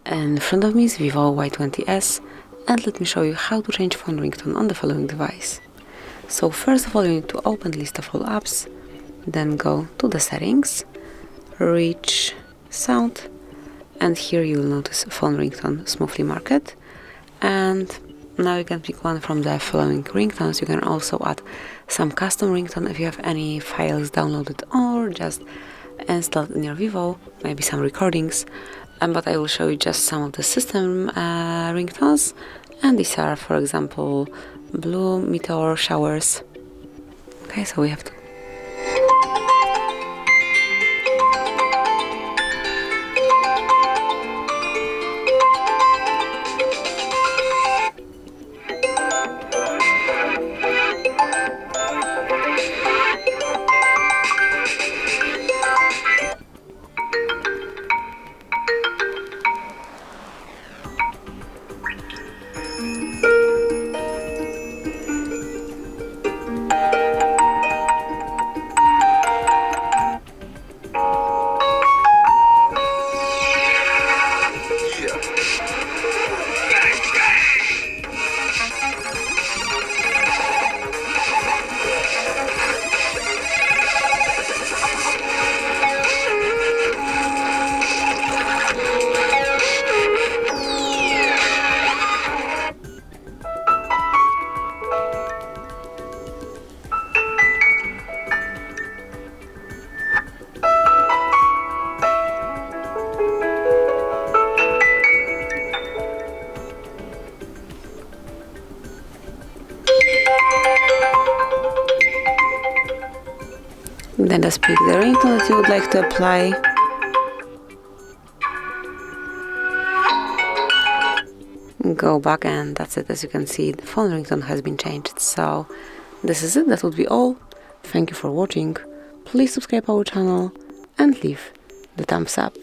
In front of me is VIVO Y20s, and let me show you how to change phone ringtone on the following device. So first of all, you need to open list of all apps, then go to the settings, reach sound, and here you will notice phone ringtone smoothly marked. And now you can pick one from the following ringtones. You can also add some custom ringtone if you have any files downloaded or just installed in your Vivo, maybe some recordings. But I will show you just some of the system ringtones, and these are, for example, blue meteor showers. Okay, so we have to then just pick the ringtone that you would like to apply. Go back, and that's it. As you can see, the phone ringtone has been changed. So this is it. That would be all. Thank you for watching. Please subscribe our channel and leave the thumbs up.